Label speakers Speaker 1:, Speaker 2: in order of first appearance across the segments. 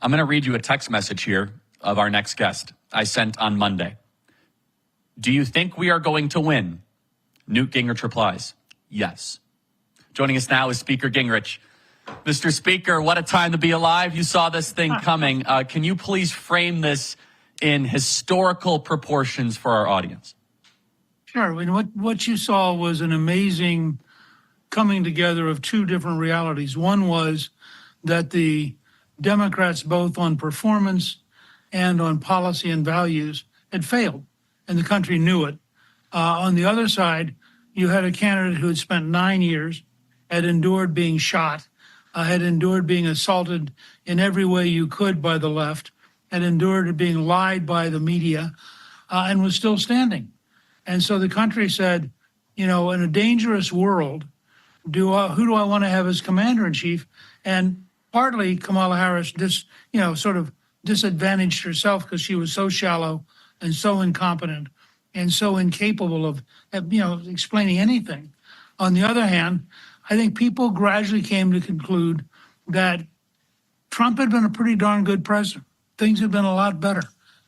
Speaker 1: I'm going to read you a text message here of our next guest I sent on Monday. Do you think we are going to win? Newt Gingrich replies, yes. Joining us now is Speaker Gingrich. Mr. Speaker, what a time to be alive. You saw this thing coming. Can you please frame this in historical proportions for our audience?
Speaker 2: Sure. I mean, what you saw was an amazing coming together of two different realities. One was that the Democrats, both on performance and on policy and values, had failed, and the country knew it. On the other side, you had a candidate who had spent 9 years, had endured being shot, had endured being assaulted in every way you could by the left, had endured being lied by the media, and was still standing. And so the country said, in a dangerous world, who do I want to have as commander-in-chief? And partly Kamala Harris sort of disadvantaged herself because she was so shallow and so incompetent and so incapable of, explaining anything. On the other hand, I think people gradually came to conclude that Trump had been a pretty darn good president. Things had been a lot better.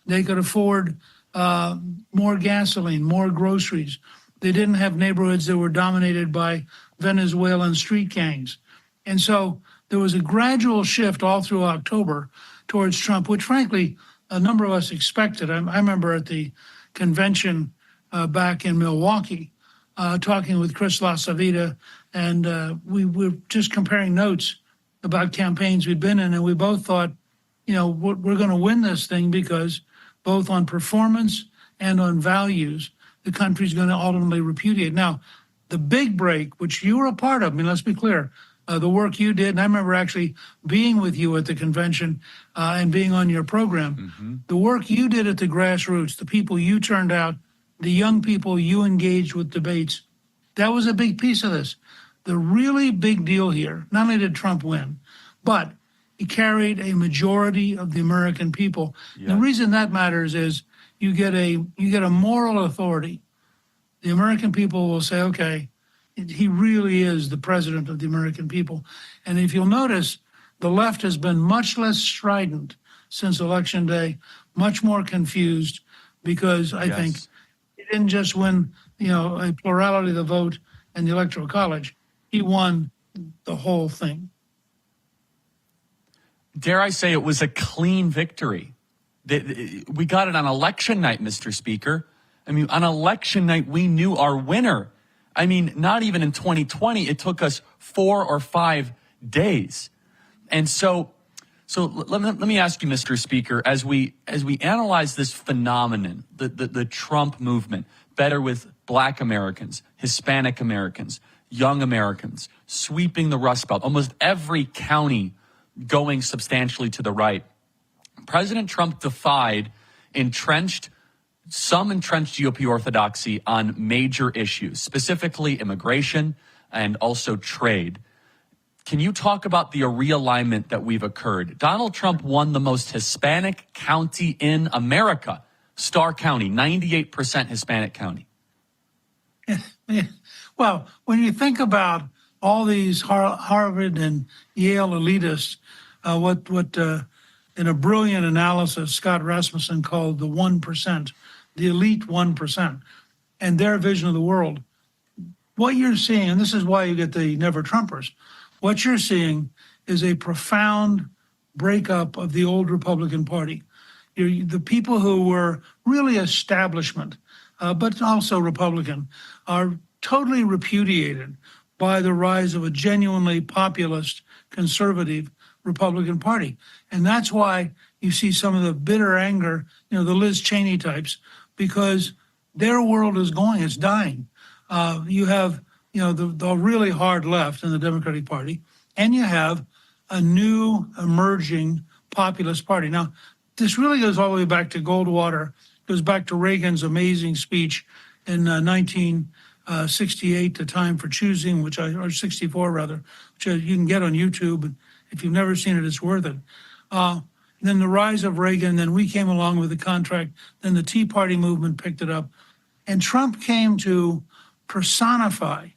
Speaker 2: They could afford more gasoline, more groceries. They didn't have neighborhoods that were dominated by Venezuelan street gangs. And so there was a gradual shift all through October towards Trump, which frankly, a number of us expected. I remember at the convention back in Milwaukee, talking with Chris LaSavita, and we were just comparing notes about campaigns we'd been in, and we both thought, we're going to win this thing because both on performance and on values, the country's going to ultimately repudiate. Now, the big break, which you were a part of, let's be clear, the work you did, and I remember actually being with you at the convention and being on your program, the work you did at the grassroots, the people you turned out, the young people you engaged with debates, that was a big piece of this. The really big deal here, not only did Trump win, but he carried a majority of the American people. Yeah. The reason that matters is you get a moral authority. The American people will say, okay, he really is the president of the American people. And if you'll notice, the left has been much less strident since Election Day, much more confused, because I think he didn't just win, a plurality of the vote in the Electoral College. He won the whole thing.
Speaker 1: Dare I say it was a clean victory. We got it on election night, Mr. Speaker. On election night, we knew our winner. Not even in 2020, it took us 4 or 5 days. And so let me ask you, Mr. Speaker, as we analyze this phenomenon, the Trump movement, better with Black Americans, Hispanic Americans, young Americans, sweeping the Rust Belt, almost every county going substantially to the right. President Trump defied some entrenched GOP orthodoxy on major issues, specifically immigration and also trade. Can you talk about the realignment that we've occurred? Donald Trump won the most Hispanic county in America, Starr County, 98% Hispanic county.
Speaker 2: Well, when you think about all these Harvard and Yale elitists, what in a brilliant analysis, Scott Rasmussen called the 1%, the elite 1%, and their vision of the world, what you're seeing, and this is why you get the never Trumpers, what you're seeing is a profound breakup of the old Republican Party. The people who were really establishment, but also Republican, are totally repudiated by the rise of a genuinely populist, conservative Republican Party. And that's why you see some of the bitter anger, the Liz Cheney types, because their world is going, it's dying. You have, the really hard left in the Democratic Party, and you have a new emerging populist party. Now, this really goes all the way back to Goldwater, goes back to Reagan's amazing speech in 1968, The Time for Choosing, or 64 rather, which you can get on YouTube. And if you've never seen it, it's worth it. Then the rise of Reagan, then we came along with the contract, then the Tea Party movement picked it up. And Trump came to personify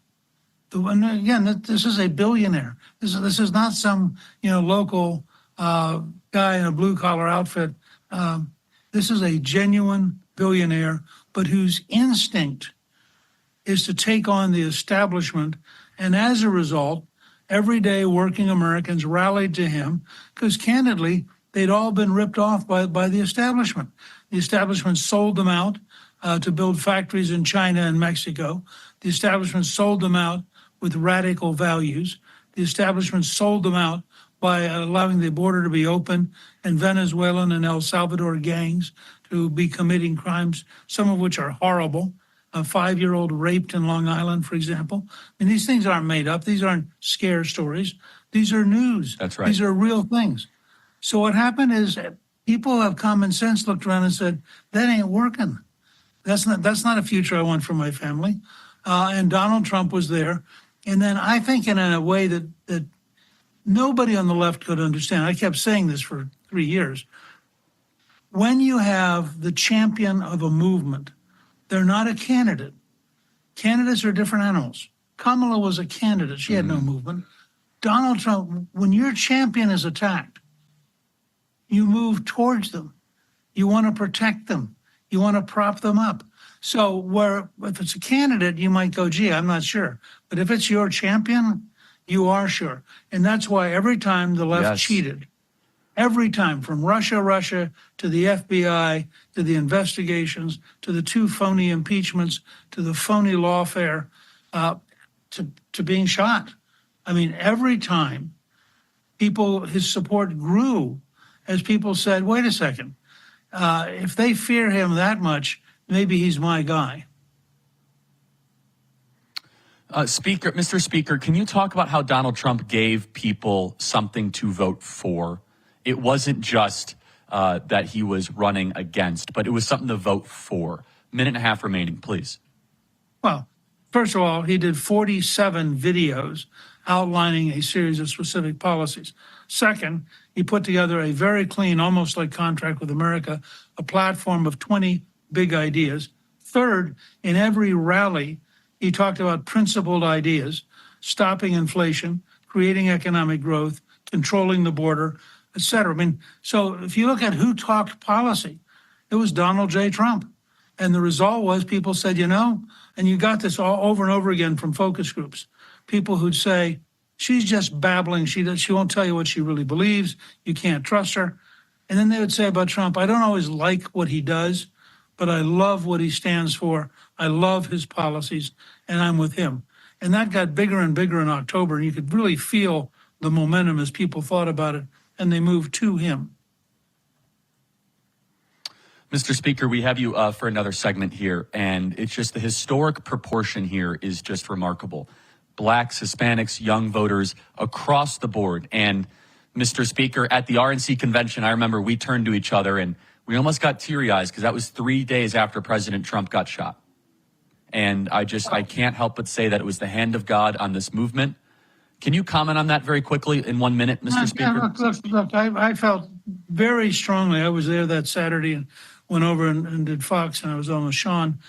Speaker 2: and again, this is a billionaire. This is not some, local guy in a blue collar outfit. This is a genuine billionaire, but whose instinct is to take on the establishment. And as a result, everyday working Americans rallied to him because, candidly, they'd all been ripped off by the establishment. The establishment sold them out to build factories in China and Mexico. The establishment sold them out with radical values. The establishment sold them out by allowing the border to be open and Venezuelan and El Salvador gangs to be committing crimes, some of which are horrible. A 5-year-old raped in Long Island, for example. I mean, these things aren't made up. These aren't scare stories. These are news.
Speaker 1: That's right.
Speaker 2: These are real things. So what happened is people who have common sense looked around and said, that ain't working. That's not a future I want for my family. And Donald Trump was there. And then I think in a way that nobody on the left could understand. I kept saying this for 3 years. When you have the champion of a movement, they're not a candidate. Candidates are different animals. Kamala was a candidate. She had no movement. Donald Trump, when your champion is attacked, you move towards them. You want to protect them. You want to prop them up. So if it's a candidate, you might go, gee, I'm not sure. But if it's your champion, you are sure. And that's why every time the left cheated, every time from Russia to the FBI, to the investigations, to the 2 phony impeachments, to the phony lawfare, to being shot. I mean, every time his support grew as people said, wait a second, if they fear him that much, maybe he's my guy.
Speaker 1: Mr. Speaker, can you talk about how Donald Trump gave people something to vote for? It wasn't just that he was running against, but it was something to vote for. Minute and a half remaining, please.
Speaker 2: Well, first of all, he did 47 videos outlining a series of specific policies. Second, he put together a very clean, almost like Contract with America, a platform of 20 big ideas. Third, in every rally, he talked about principled ideas, stopping inflation, creating economic growth, controlling the border, et cetera. I mean, so if you look at who talked policy, it was Donald J. Trump. And the result was people said, and you got this all over and over again from focus groups, people who'd say, she's just babbling. She won't tell you what she really believes. You can't trust her. And then they would say about Trump, I don't always like what he does, but I love what he stands for. I love his policies, and I'm with him. And that got bigger and bigger in October, and you could really feel the momentum as people thought about it, and they moved to him.
Speaker 1: Mr. Speaker, we have you for another segment here, and it's just the historic proportion here is just remarkable. Blacks, Hispanics, young voters across the board. And Mr. Speaker, at the RNC convention, I remember we turned to each other and we almost got teary-eyed because that was 3 days after President Trump got shot. And I can't help but say that it was the hand of God on this movement. Can you comment on that very quickly in 1 minute, Mr. Speaker?
Speaker 2: Look, I felt very strongly. I was there that Saturday and went over and did Fox, and I was on with Sean.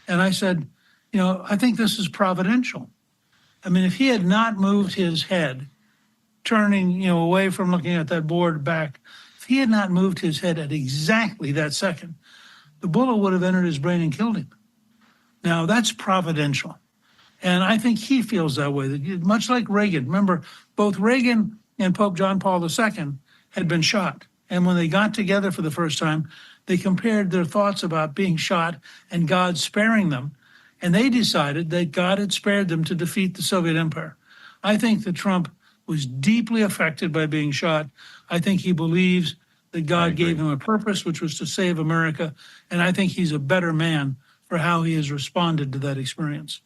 Speaker 2: And I said, I think this is providential. I mean, if he had not moved his head, turning, away from looking at that board back, if he had not moved his head at exactly that second, the bullet would have entered his brain and killed him. Now, that's providential. And I think he feels that way, much like Reagan. Remember, both Reagan and Pope John Paul II had been shot. And when they got together for the first time, they compared their thoughts about being shot and God sparing them. And they decided that God had spared them to defeat the Soviet Empire. I think that Trump was deeply affected by being shot. I think he believes that God gave him a purpose, which was to save America. And I think he's a better man for how he has responded to that experience.